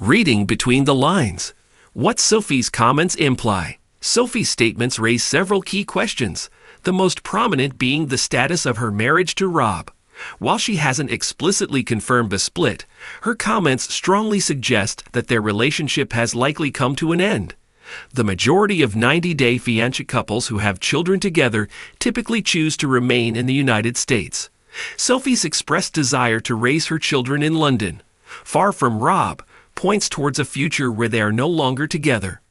Reading between the lines. What Sophie's comments imply. Sophie's statements raise several key questions, the most prominent being the status of her marriage to Rob. While she hasn't explicitly confirmed a split, her comments strongly suggest that their relationship has likely come to an end. The majority of 90-day fiancé couples who have children together typically choose to remain in the United States. Sophie's expressed desire to raise her children in London, far from Rob, points towards a future where they are no longer together.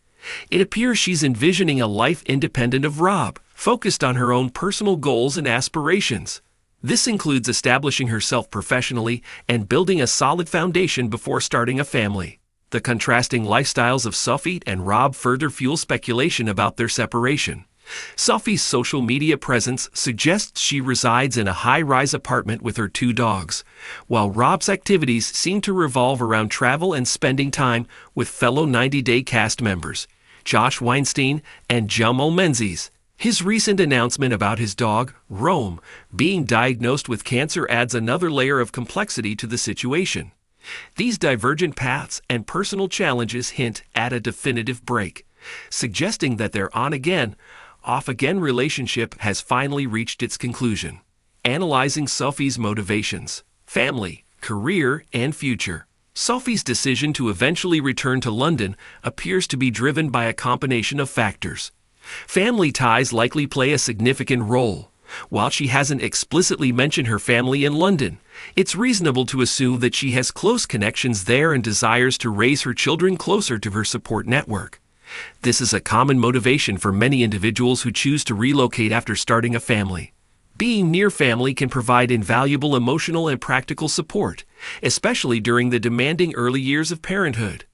It appears she's envisioning a life independent of Rob, focused on her own personal goals and aspirations. This includes establishing herself professionally and building a solid foundation before starting a family. The contrasting lifestyles of Sophie and Rob further fuel speculation about their separation. Sophie's social media presence suggests she resides in a high-rise apartment with her 2 dogs, while Rob's activities seem to revolve around travel and spending time with fellow 90-day cast members, Josh Weinstein and Jamal Menzies. His recent announcement about his dog, Rome, being diagnosed with cancer adds another layer of complexity to the situation. These divergent paths and personal challenges hint at a definitive break, suggesting that their on-again, off-again relationship has finally reached its conclusion. Analyzing Sophie's motivations, family, career, and future. Sophie's decision to eventually return to London appears to be driven by a combination of factors. Family ties likely play a significant role. While she hasn't explicitly mentioned her family in London, it's reasonable to assume that she has close connections there and desires to raise her children closer to her support network. This is a common motivation for many individuals who choose to relocate after starting a family. Being near family can provide invaluable emotional and practical support, especially during the demanding early years of parenthood.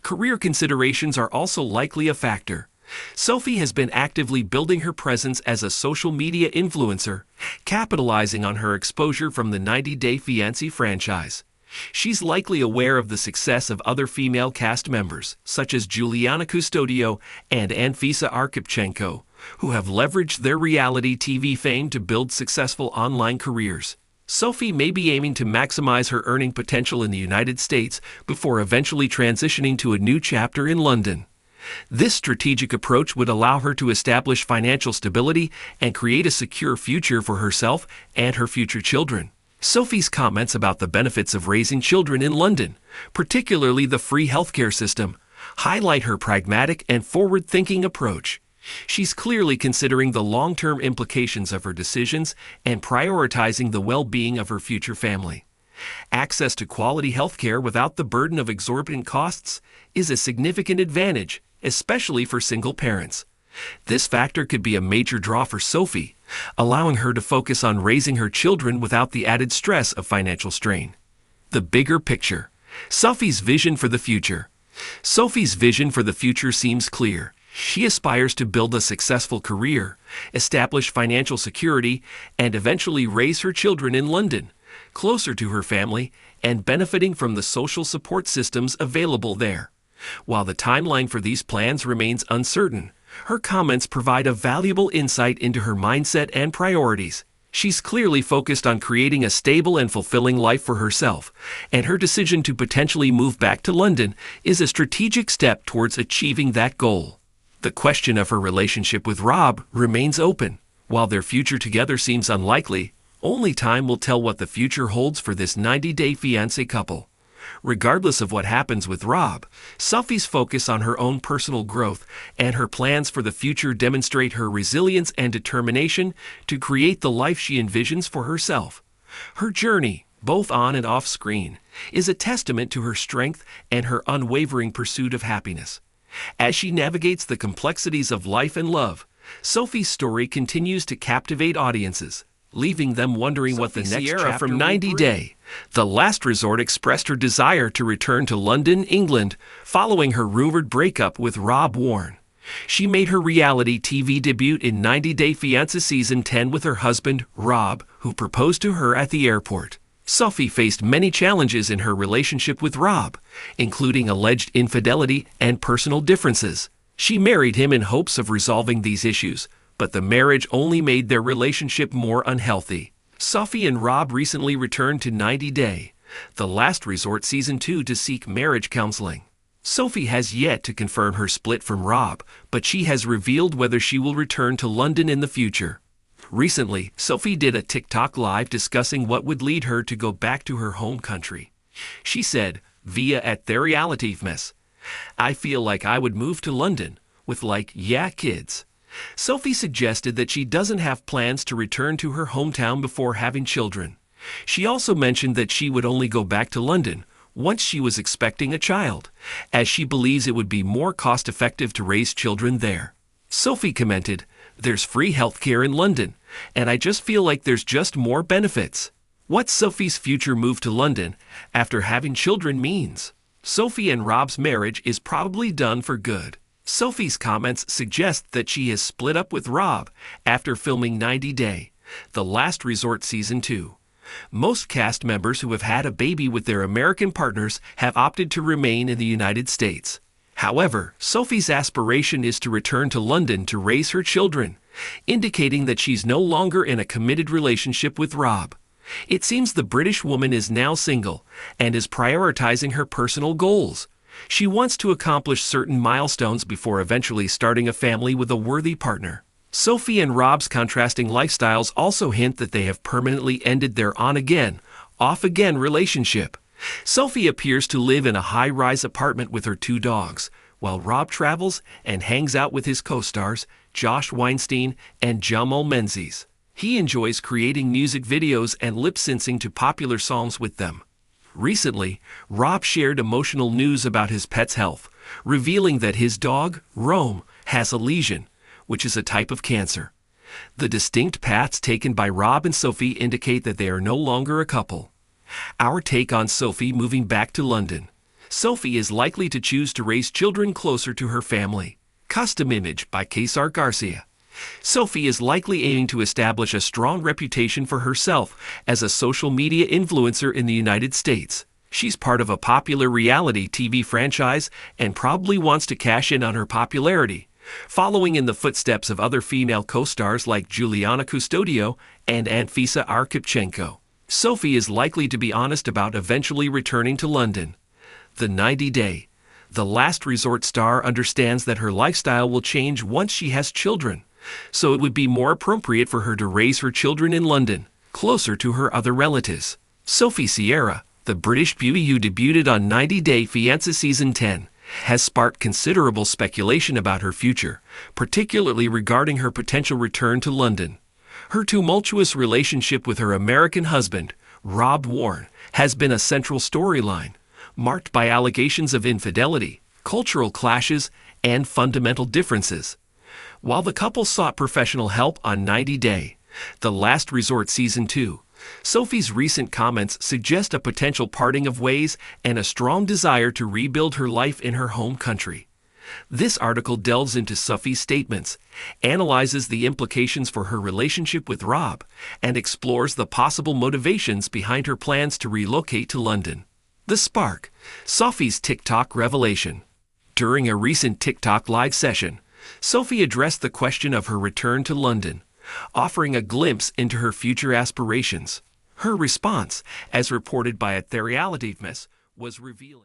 Career considerations are also likely a factor. Sophie has been actively building her presence as a social media influencer, capitalizing on her exposure from the 90-Day Fiancé franchise. She's likely aware of the success of other female cast members, such as Juliana Custodio and Anfisa Arkhipchenko, who have leveraged their reality TV fame to build successful online careers. Sophie may be aiming to maximize her earning potential in the United States before eventually transitioning to a new chapter in London. This strategic approach would allow her to establish financial stability and create a secure future for herself and her future children. Sophie's comments about the benefits of raising children in London, particularly the free healthcare system, highlight her pragmatic and forward-thinking approach. She's clearly considering the long-term implications of her decisions and prioritizing the well-being of her future family. Access to quality healthcare without the burden of exorbitant costs is a significant advantage, especially for single parents. This factor could be a major draw for Sophie, allowing her to focus on raising her children without the added stress of financial strain. The bigger picture. Sophie's vision for the future. Sophie's vision for the future seems clear. She aspires to build a successful career, establish financial security, and eventually raise her children in London, closer to her family and benefiting from the social support systems available there. While the timeline for these plans remains uncertain, her comments provide a valuable insight into her mindset and priorities. She's clearly focused on creating a stable and fulfilling life for herself, and her decision to potentially move back to London is a strategic step towards achieving that goal. The question of her relationship with Rob remains open. While their future together seems unlikely, only time will tell what the future holds for this 90-day fiancé couple. Regardless of what happens with Rob, Sophie's focus on her own personal growth and her plans for the future demonstrate her resilience and determination to create the life she envisions for herself. Her journey, both on and off screen, is a testament to her strength and her unwavering pursuit of happiness. As she navigates the complexities of life and love, Sophie's story continues to captivate audiences, leaving them wondering what the next chapter from 90 Day. The Last Resort expressed her desire to return to London, England, following her rumored breakup with Rob Warne. She made her reality TV debut in 90 Day Fiancé Season 10 with her husband, Rob, who proposed to her at the airport. Sophie faced many challenges in her relationship with Rob, including alleged infidelity and personal differences. She married him in hopes of resolving these issues, but the marriage only made their relationship more unhealthy. Sophie and Rob recently returned to 90 Day, The Last Resort Season 2 to seek marriage counseling. Sophie has yet to confirm her split from Rob, but she has revealed whether she will return to London in the future. Recently, Sophie did a TikTok live discussing what would lead her to go back to her home country. She said, via Unhappiness, "I feel like I would move to London, with kids." Sophie suggested that she doesn't have plans to return to her hometown before having children. She also mentioned that she would only go back to London once she was expecting a child, as she believes it would be more cost-effective to raise children there. Sophie commented, "There's free healthcare in London, and I just feel like there's just more benefits." What Sophie's future move to London after having children means. Sophie and Rob's marriage is probably done for good. Sophie's comments suggest that she has split up with Rob after filming 90 Day, The Last Resort Season 2. Most cast members who have had a baby with their American partners have opted to remain in the United States. However, Sophie's aspiration is to return to London to raise her children, indicating that she's no longer in a committed relationship with Rob. It seems the British woman is now single and is prioritizing her personal goals. She wants to accomplish certain milestones before eventually starting a family with a worthy partner. Sophie and Rob's contrasting lifestyles also hint that they have permanently ended their on-again, off-again relationship. Sophie appears to live in a high-rise apartment with her 2 dogs, while Rob travels and hangs out with his co-stars, Josh Weinstein and Jamal Menzies. He enjoys creating music videos and lip-syncing to popular songs with them. Recently, Rob shared emotional news about his pet's health, revealing that his dog, Rome, has a lesion, which is a type of cancer. The distinct paths taken by Rob and Sophie indicate that they are no longer a couple. Our take on Sophie moving back to London. Sophie is likely to choose to raise children closer to her family. Custom image by Kesar Garcia. Sophie is likely aiming to establish a strong reputation for herself as a social media influencer in the United States. She's part of a popular reality TV franchise and probably wants to cash in on her popularity, following in the footsteps of other female co-stars like Juliana Custodio and Anfisa Arkhipchenko. Sophie is likely to be honest about eventually returning to London. The 90 Day, The Last Resort star understands that her lifestyle will change once she has children, so it would be more appropriate for her to raise her children in London, closer to her other relatives. Sophie Sierra, the British beauty who debuted on 90 Day Fiancé Season 10, has sparked considerable speculation about her future, particularly regarding her potential return to London. Her tumultuous relationship with her American husband, Rob Warne, has been a central storyline, marked by allegations of infidelity, cultural clashes, and fundamental differences. While the couple sought professional help on 90 Day, The Last Resort Season 2, Sophie's recent comments suggest a potential parting of ways and a strong desire to rebuild her life in her home country. This article delves into Sophie's statements, analyzes the implications for her relationship with Rob, and explores the possible motivations behind her plans to relocate to London. The Spark, Sophie's TikTok revelation. During a recent TikTok live session, Sophie addressed the question of her return to London, offering a glimpse into her future aspirations. Her response, as reported by Unhappiness, was revealing.